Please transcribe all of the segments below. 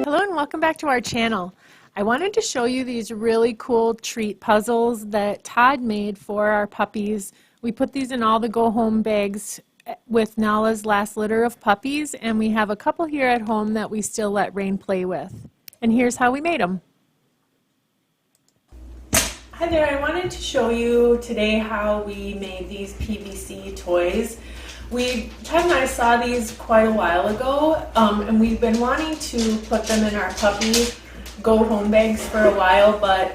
Hello and welcome back to our channel. I wanted to show you these really cool treat puzzles that Todd made for our puppies. We put these in all the go home bags with Nala's last litter of puppies, and we have a couple here at home that we still let Rain play with. And here's how we made them. Hi there, I wanted to show you today how we made these PVC toys. Todd and I saw these quite a while ago, and we've been wanting to put them in our puppy go home bags for a while, but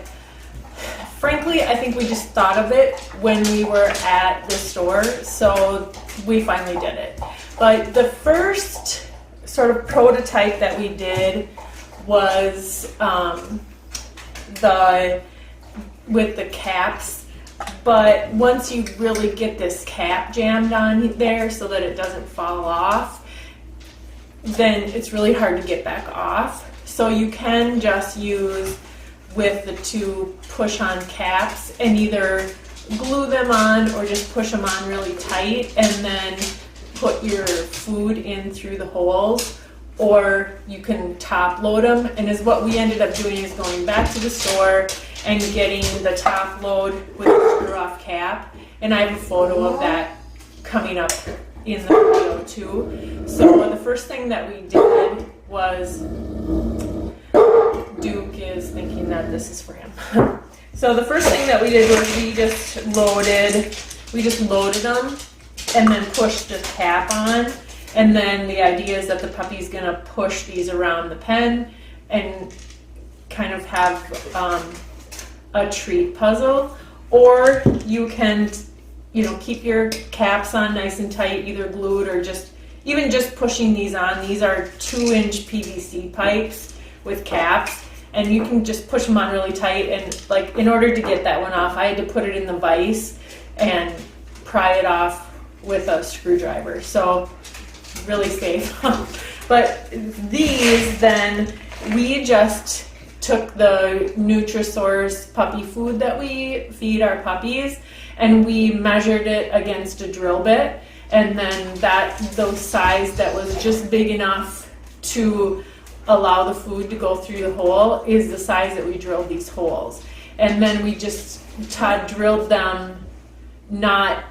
frankly I think we just thought of it when we were at the store, so we finally did it. But the first sort of prototype that we did was with the caps. But once you really get this cap jammed on there so that it doesn't fall off, then it's really hard to get back off. So you can just use with the two push-on caps and either glue them on or just push them on really tight and then put your food in through the holes, or you can top load them. And is what we ended up doing is going back to the store and getting the top load with the screw off cap, and I have a photo of that coming up in the video too. So the first thing that we did was, Duke is thinking that this is for him. So the first thing that we did was we just loaded them and then pushed the cap on, and then the idea is that the puppy's gonna push these around the pen and kind of have a treat puzzle. Or you can, keep your caps on nice and tight, either glued or even just pushing these on. These are 2-inch PVC pipes with caps, and you can just push them on really tight. And like, in order to get that one off, I had to put it in the vise and pry it off with a screwdriver. So really safe. But these, then we just took the Nutrisource puppy food that we feed our puppies, and we measured it against a drill bit, and then those size that was just big enough to allow the food to go through the hole is the size that we drilled these holes. And then Todd drilled them not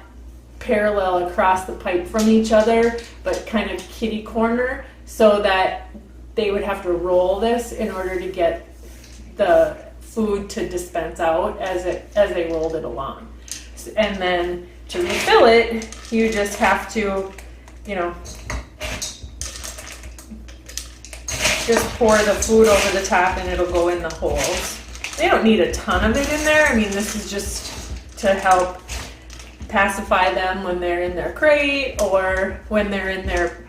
parallel across the pipe from each other, but kind of kitty corner, so that they would have to roll this in order to get the food to dispense out as they rolled it along. And then to refill it, you just have to, just pour the food over the top and it'll go in the holes. They don't need a ton of it in there. I mean, this is just to help pacify them when they're in their crate or when they're in their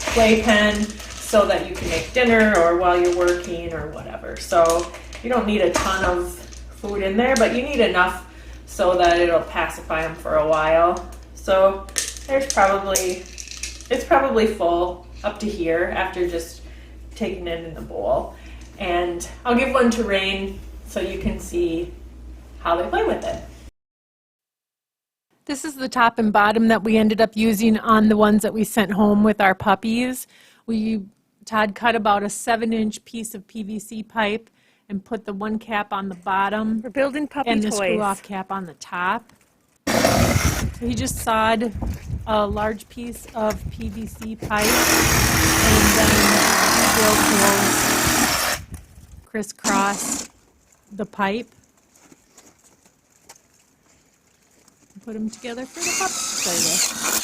playpen, so that you can make dinner or while you're working or whatever. So you don't need a ton of food in there, but you need enough so that it'll pacify them for a while. So it's probably full up to here after just taking it in the bowl. And I'll give one to Rain so you can see how they play with it. This is the top and bottom that we ended up using on the ones that we sent home with our puppies. Todd cut about a 7-inch piece of PVC pipe and put the one cap on the bottom. We're building puppy and toys. The screw-off cap on the top. He just sawed a large piece of PVC pipe and then drilled holes crisscross the pipe. Put them together for the pups to play with.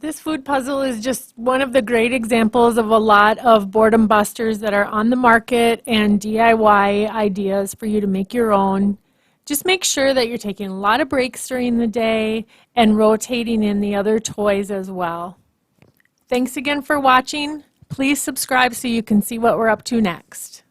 This food puzzle is just one of the great examples of a lot of boredom busters that are on the market and DIY ideas for you to make your own. Just make sure that you're taking a lot of breaks during the day and rotating in the other toys as well. Thanks again for watching. Please subscribe so you can see what we're up to next.